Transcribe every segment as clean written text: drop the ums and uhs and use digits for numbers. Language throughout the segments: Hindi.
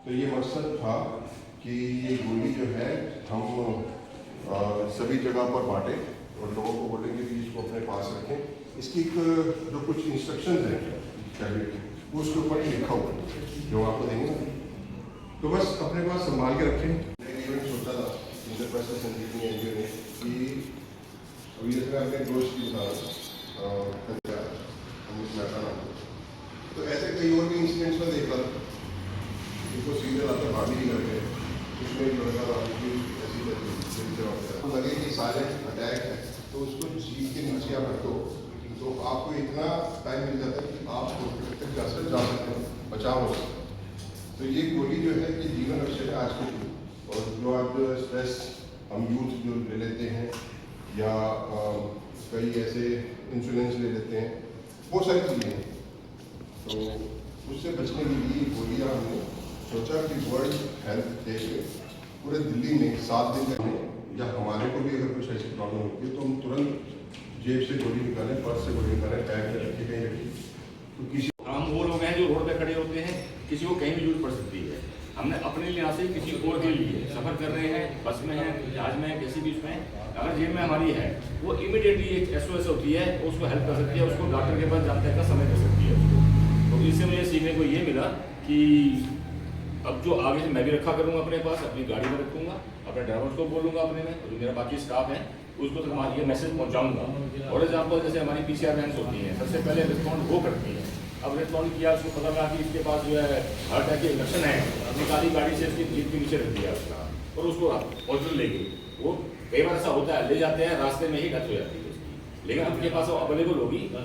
तो ये मकसद था कि ये गोली जो है हम सभी जगह पर बांटें और लोगों को बोलेंगे कि इसको अपने पास रखें। इसकी एक जो कुछ इंस्ट्रक्शंस हैं कैबिनेट की, वो उसके ऊपर लिखा हुआ है जो आपको देंगे ना, तो बस अपने पास संभाल के रखें। एक इवेंट सोचा था इंद्रप्रस्थ संजीवनी एनजीओ ने कि अभी जैसे मैं अपने दोस्त की बता अमित मेहता नाम, तो ऐसे कई और भी इंसिडेंट्स में देख रहा था, उनको सीरियल आते भाभी नहीं करते, उसमें एक लड़का था कि ऐसी लगे कि सारे अटैक है तो उसको जीप के नीचे आप रखो तो आपको इतना टाइम मिल जाता है कि आप हॉस्पिटल तक जा सकते हैं, बचाव हो सकता है। तो ये गोली जो है ये जीवन रक्षक है आज के लिए। और जो आप स्ट्रेस हम यूथ जो ले लेते हैं या कई ऐसे इंश्योरेंस ले लेते हैं, वो सारी चीज़ें हैं, तो उससे बचने के लिए गोलियाँ हमने सोचा कि वर्ल्ड हेल्थ डे पे पूरे दिल्ली में 7 दिन का या हमारे को भी अगर कुछ ऐसी प्रॉब्लम होती है तो हम तुरंत जेब से गोली निकालें, पर्स से गोली निकालें, बैग में रखी कहीं रखी, तो किसी हम वो लोग हैं जो रोड पे खड़े होते हैं, किसी को कहीं भी जरूरत पड़ सकती है। हमने अपने लिए से किसी और के लिए सफ़र कर रहे हैं, बस में हैं, जहाज में हैं, किसी भी उसमें अगर जेब में हमारी है, वो इमीडिएटली एक SOS होती है, उसको हेल्प कर सकती है, उसको डॉक्टर के पास जाने तक का समय दे सकती है उसको। तो इससे मुझे सीखने को ये मिला कि अब जो आगे से मैं भी रखा करूँगा अपने पास, अपनी गाड़ी में रखूँगा, अपने ड्राइवर को बोलूँगा अपने में, जो मेरा बाकी स्टाफ है उसको तक ये मैसेज पहुँचाऊँगा। और एग्जाम्पल जैसे हमारी PCR वैन्स होती हैं, सबसे पहले रिस्पॉन्ड वो करती हैं। अब रिस्पॉन्ड किया, उसको पता लगा कि इसके पास जो है हार्ट अटैक के लक्षण है, निकाली गाड़ी से उसकी जीप के नीचे रख दिया उसका और उसको हॉस्पिटल ले गई। वो कई बार ऐसा होता है, ले जाते हैं, रास्ते में ही डेथ हो जाती है उसकी, लेकिन आपके पास वो अवेलेबल होगी। तो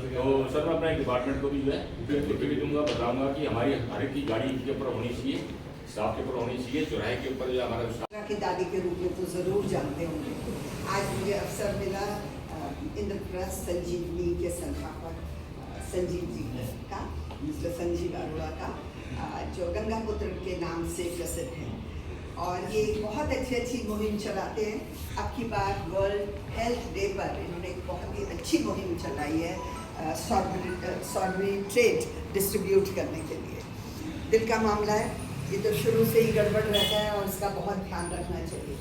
सर मैं अपना एक डिपार्टमेंट को भी जो है लिख के भी दूंगा, बताऊँगा कि हमारी हर एक की गाड़ी के ऊपर होनी चाहिए, स्टाफ के ऊपर होनी चाहिए, चौराहे के ऊपर जो हमारा की दादी के रूप में तो ज़रूर जानते होंगे। आज मुझे अवसर मिला इंद्रप्रस्थ संजीवनी के संस्थापक संजीव जी का, मिस्टर संजीव अरोड़ा का, जो गंगापुत्र के नाम से प्रसिद्ध है और ये बहुत अच्छी मुहिम चलाते हैं। अब की बार वर्ल्ड हेल्थ डे पर इन्होंने एक बहुत ही अच्छी मुहिम चलाई है स्ट्रॉबेरी ट्रेड डिस्ट्रीब्यूट करने के लिए। दिल का मामला है, ये तो शुरू से ही गड़बड़ रहता है और इसका बहुत ध्यान रखना चाहिए।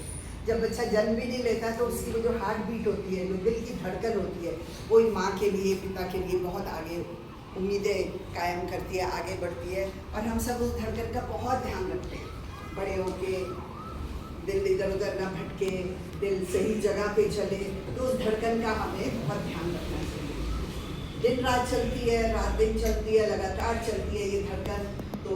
जब बच्चा जन्म भी नहीं लेता तो उसकी वो जो हार्ट बीट होती है, जो दिल की धड़कन होती है, वो माँ के लिए, पिता के लिए बहुत आगे उम्मीदें कायम करती है, आगे बढ़ती है। और हम सब उस धड़कन का बहुत ध्यान रखते हैं, बड़े होके दिल इधर उधर ना भटके, दिल सही जगह पे चले, तो उस धड़कन का हमें बहुत ध्यान रखना चाहिए। दिन रात चलती है, रात दिन चलती है, लगातार चलती है ये धड़कन, तो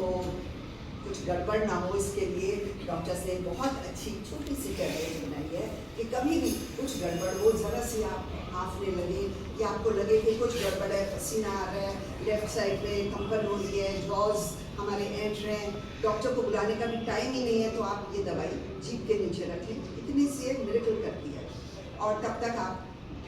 कुछ गड़बड़ ना हो इसके लिए डॉक्टर से बहुत अच्छी छोटी सी गाइडलाइन बनाई है कि कभी भी कुछ गड़बड़ हो, ज़रा सी आप हाफने लगे या आपको लगे कि कुछ गड़बड़ है, पसीना आ रहा है, लेफ्ट साइड पे कंपन हो रही है, जॉज हमारे एंट रहे हैं, डॉक्टर को बुलाने का भी टाइम ही नहीं है, तो आप ये दवाई जीभ के नीचे रख लें। इतनी सी मिरेकल करती है और तब तक आप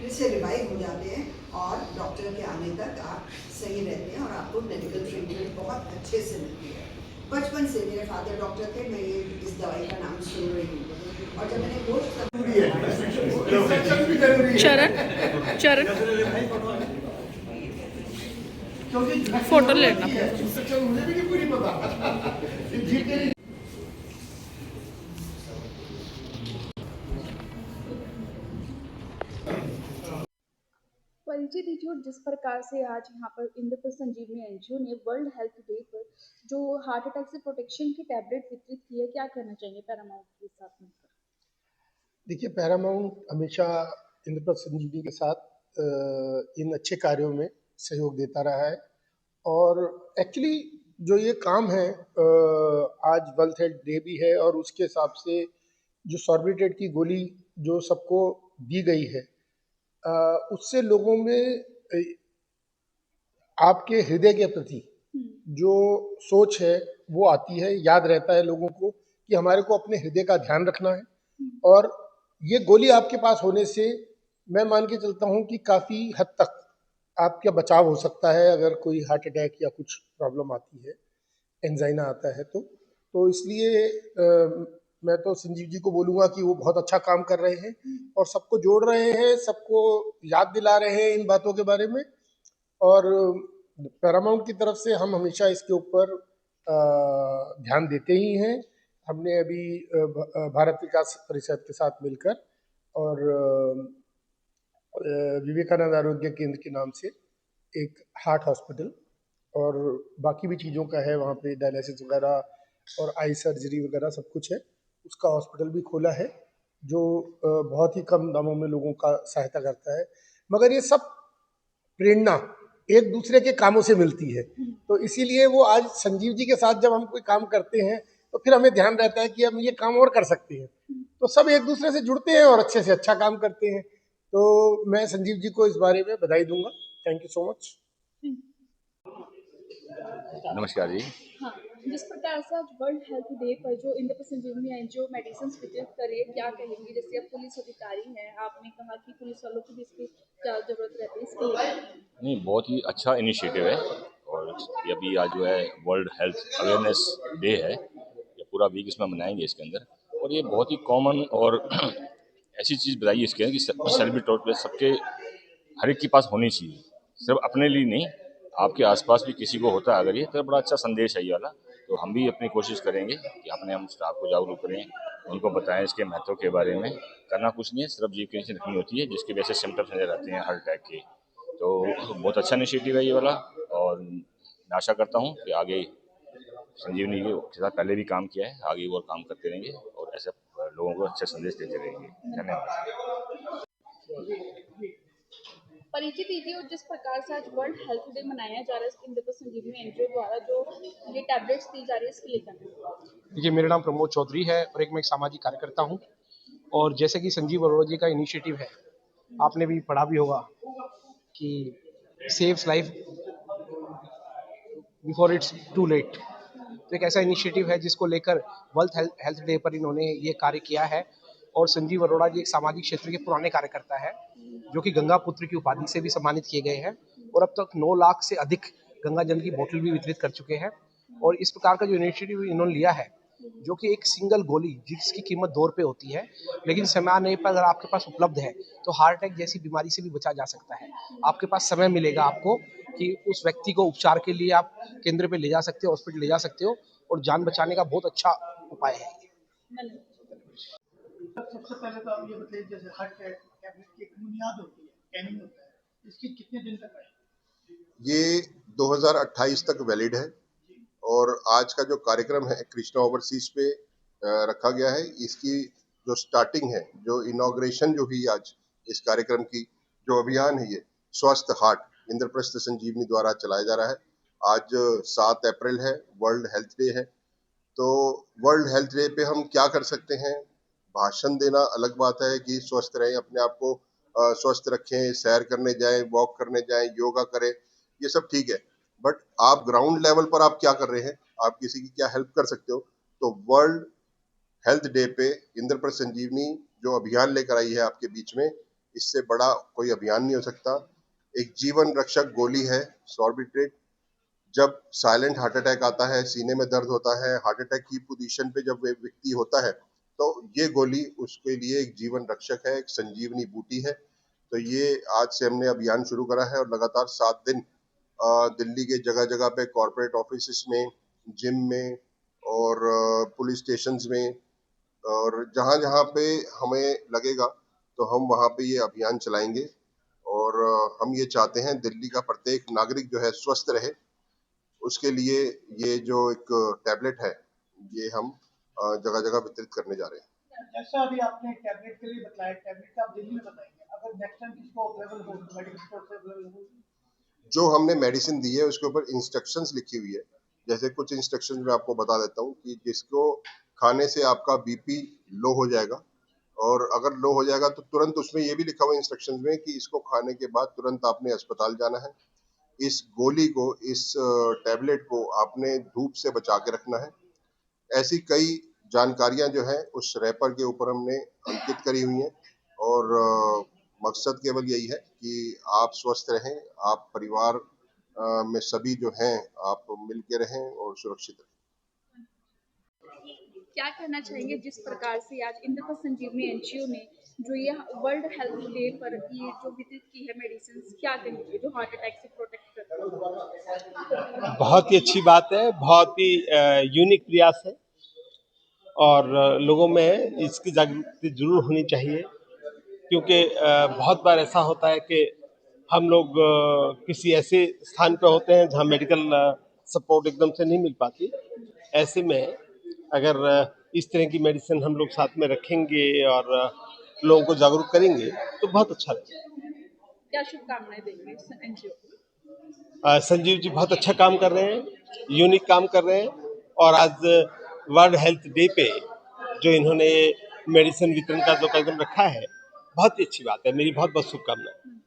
फिर से रिवाइव हो जाते हैं और डॉक्टर के आने तक आप सही रहते हैं और आपको मेडिकल ट्रीटमेंट बहुत अच्छे से मिलती है। बचपन से मेरे फादर डॉक्टर थे, मैं ये इस दवाई का नाम सुन रही हूँ और जब मैंने चरण फोटो लेना मुझे भी नहीं पूरी पता। परिचय दीजिए और जिस प्रकार से आज यहाँ पर इंद्रप्रस्थ संजीवनी एनजीओ ने वर्ल्ड हेल्थ डे पर जो हार्ट अटैक से प्रोटेक्शन की टैबलेट वितरित की है, क्या कहना चाहिए पैरामाउंट के साथ मिलकर? देखिए, पैरामाउंट हमेशा इंद्रप्रस्थ संजीवनी के साथ इन अच्छे कार्यों में सहयोग देता रहा है और एक्चुअली जो ये काम है, आज वर्ल्ड हेल्थ डे भी है और उसके हिसाब से जो सॉर्बिट्रेट की गोली जो सबको दी गई है, उससे लोगों में आपके हृदय के प्रति जो सोच है वो आती है, याद रहता है लोगों को कि हमारे को अपने हृदय का ध्यान रखना है। और ये गोली आपके पास होने से मैं मान के चलता हूँ कि काफ़ी हद तक आपका बचाव हो सकता है अगर कोई हार्ट अटैक या कुछ प्रॉब्लम आती है, एंजाइना आता है तो इसलिए मैं तो संजीव जी को बोलूँगा कि वो बहुत अच्छा काम कर रहे हैं और सबको जोड़ रहे हैं, सबको याद दिला रहे हैं इन बातों के बारे में। और पैरामाउंट की तरफ से हम हमेशा इसके ऊपर ध्यान देते ही हैं। हमने अभी भारत विकास परिषद के साथ मिलकर और विवेकानंद आरोग्य केंद्र के नाम से एक हार्ट हॉस्पिटल और बाकी भी चीज़ों का है वहाँ पे, डायलिसिस वगैरह और आई सर्जरी वगैरह सब कुछ है, उसका हॉस्पिटल भी खोला है जो बहुत ही कम दामों में लोगों का सहायता करता है। मगर ये सब प्रेरणा एक दूसरे के कामों से मिलती है, तो इसीलिए वो आज संजीव जी के साथ जब हम कोई काम करते हैं तो फिर हमें ध्यान रहता है कि हम ये काम और कर सकते हैं, तो सब एक दूसरे से जुड़ते हैं और अच्छे से अच्छा काम करते हैं। तो मैं संजीव जी को इस बारे में बधाई दूंगा। Thank you so much. नमस्कार जी। हाँ, जिस प्रकार से आज वर्ल्ड हेल्थ डे पर जो इंद्रप्रस्थ संजीवनी एनजीओ मेडिसिन वितरित करे, क्या कहेंगे? जैसे आप पुलिस अधिकारी हैं, आपने कहा कि पुलिस वालों की भी इसकी क्या जरूरत रहती है इसके लिए? नहीं, बहुत ही अच्छा इनिशिएटिव है और ये अभी आज जो है वर्ल्ड हेल्थ अवेयरनेस डे है, ये पूरा वीक इसमें मनाएंगे इसके अंदर। और ये बहुत ही कॉमन और ऐसी चीज़ बताइए इसके अंदर कि सेलिब्रेट तौर पर सबके हर एक के पास होनी चाहिए, सिर्फ अपने लिए नहीं, आपके आसपास भी किसी को होता है अगर ये, तो बड़ा अच्छा संदेश है ये वाला। तो हम भी अपनी कोशिश करेंगे कि अपने हम स्टाफ को जागरूक करें, उनको बताएं इसके महत्व के बारे में। करना कुछ नहीं है, सिर्फ जीव की रखनी होती है जिसके वजह से सिम्टम्स नजर आते हैं हार्ट अटैक के। तो बहुत अच्छा इनिशिएटिव है ये वाला और मैं आशा करता हूँ कि आगे संजीवनी के साथ पहले भी काम किया है, आगे वो काम करते रहेंगे और ऐसे लोगों को अच्छे संदेश देते रहेंगे। धन्यवाद। परिचय दीजिए और जिस प्रकार से आज वर्ल्ड हेल्थ डे मनाया जा रहा है इंद्रप्रस्थ संजीवनी एनजीओ द्वारा जो ये टैबलेट्स दी जा रही है, इसके लिए क्या? देखिए, मेरा नाम प्रमोद चौधरी है और मैं एक सामाजिक कार्यकर्ता हूँ। और जैसे कि संजीव अरोड़ा जी का इनिशिएटिव है, आपने भी पढ़ा भी होगा कि saves life before it's too late. तो एक ऐसा इनिशिएटिव है जिसको लेकर वर्ल्ड हेल्थ डे पर इन्होंने ये कार्य किया है। और संजीव अरोड़ा जी एक सामाजिक क्षेत्र के पुराने कार्यकर्ता है जो कि गंगा पुत्र की उपाधि से भी सम्मानित किए गए हैं और अब तक 9 लाख से अधिक गंगा जल की बोतल भी वितरित कर चुके हैं। और इस प्रकार का जो इनिशिएटिव इन्होंने लिया है, जो कि एक सिंगल गोली जिसकी कीमत 2 रुपये होती है, लेकिन समय आने पर अगर आपके पास उपलब्ध है तो हार्ट अटैक जैसी बीमारी से भी बचा जा सकता है। आपके पास समय मिलेगा आपको कि उस व्यक्ति को उपचार के लिए आप केंद्र पे ले जा सकते हो, हॉस्पिटल ले जा सकते हो और जान बचाने का बहुत अच्छा उपाय है। सबसे पहले तो आप ये बताइए, जैसे हार्ट टैबलेट की एक बुनियाद होती है, टाइमिंग होता है, इसकी कितने दिन तक है? ये 2028 तक वैलिड है और आज का जो कार्यक्रम है कृष्णा ओवरसीज पे रखा गया है। इसकी जो स्टार्टिंग है, जो इनॉग्रेशन जो हुई आज इस कार्यक्रम की, जो अभियान है ये स्वस्थ हार्ट इंद्रप्रस्थ संजीवनी द्वारा चलाया जा रहा है। आज 7 अप्रैल है, वर्ल्ड हेल्थ डे है। तो वर्ल्ड हेल्थ डे पे हम क्या कर सकते हैं? भाषण देना अलग बात है कि स्वस्थ रहें, अपने आप को स्वस्थ रखें, सैर करने जाएं, वॉक करने जाएं, योगा करें, ये सब ठीक है। बट आप ग्राउंड लेवल पर आप क्या कर रहे हैं? आप किसी की क्या हेल्प कर सकते हो? तो वर्ल्ड हेल्थ डे पे इंद्रप्रस्थ संजीवनी जो अभियान लेकर आई है आपके बीच में, इससे बड़ा कोई अभियान नहीं हो सकता। एक जीवन रक्षक गोली है सॉर्बिट्रेट। जब साइलेंट हार्ट अटैक आता है, सीने में दर्द होता है, हार्ट अटैक की पोजीशन पे जब वे व्यक्ति होता है, तो ये गोली उसके लिए एक जीवन रक्षक है, एक संजीवनी बूटी है। तो ये आज से हमने अभियान शुरू करा है और लगातार 7 दिन दिल्ली के जगह जगह पे कॉर्पोरेट ऑफिस में, जिम में और पुलिस स्टेशंस में और जहाँ जहाँ पे हमें लगेगा तो हम वहाँ पे ये अभियान चलाएंगे। और हम ये चाहते हैं दिल्ली का प्रत्येक नागरिक जो है स्वस्थ रहे, उसके लिए ये जो एक टैबलेट है ये हम जगह जगह वितरित करने जा रहे हैं। जैसा अभी आपने टैबलेट के लिए बताया, टैबलेट आप दिल्ली में बताएंगे, अगर नेक्स्ट टाइम किसको अवेलेबल हो मेडिकल स्टोर से अवेलेबल हो? जो हमने मेडिसिन दी है उसके ऊपर इंस्ट्रक्शंस लिखी हुई है। जैसे कुछ इंस्ट्रक्शंस मैं आपको बता देता हूँ कि जिसको खाने से आपका बीपी लो हो जाएगा, और अगर लो हो जाएगा तो तुरंत उसमें ये भी लिखा हुआ इंस्ट्रक्शंस में कि इसको खाने के बाद तुरंत आपने अस्पताल जाना है। इस गोली को, इस टैबलेट को आपने धूप से बचा के रखना है। ऐसी कई जानकारियां जो है उस रैपर के ऊपर हमने अंकित करी हुई हैं और मकसद केवल यही है कि आप स्वस्थ रहें, आप परिवार में सभी जो हैं आप मिल के रहें और सुरक्षित रहें। क्या कहना चाहेंगे जिस प्रकार से आज इंद्रप्रस्थ संजीवनी एनजीओ ने जो ये वर्ल्ड हेल्थ डे पर ये जो वितरित की है मेडिसिन, क्या कहेंगे जो हार्ट अटैक से प्रोटेक्ट करते हैं? बहुत ही अच्छी बात है, बहुत ही यूनिक प्रयास है और लोगों में इसकी जागृति जरूर होनी चाहिए क्योंकि बहुत बार ऐसा होता है कि हम लोग किसी ऐसे स्थान पे होते हैं जहाँ मेडिकल सपोर्ट एकदम से नहीं मिल पाती। ऐसे में अगर इस तरह की मेडिसिन हम लोग साथ में रखेंगे और लोगों को जागरूक करेंगे तो बहुत अच्छा रहेगा। क्या शुभकामनाएं देंगे एनजीओ को? संजीव जी बहुत अच्छा काम कर रहे हैं, यूनिक काम कर रहे हैं और आज वर्ल्ड हेल्थ डे पे जो इन्होंने मेडिसिन वितरण का जो कदम रखा है बहुत ही अच्छी बात है। मेरी बहुत बहुत शुभकामनाएं।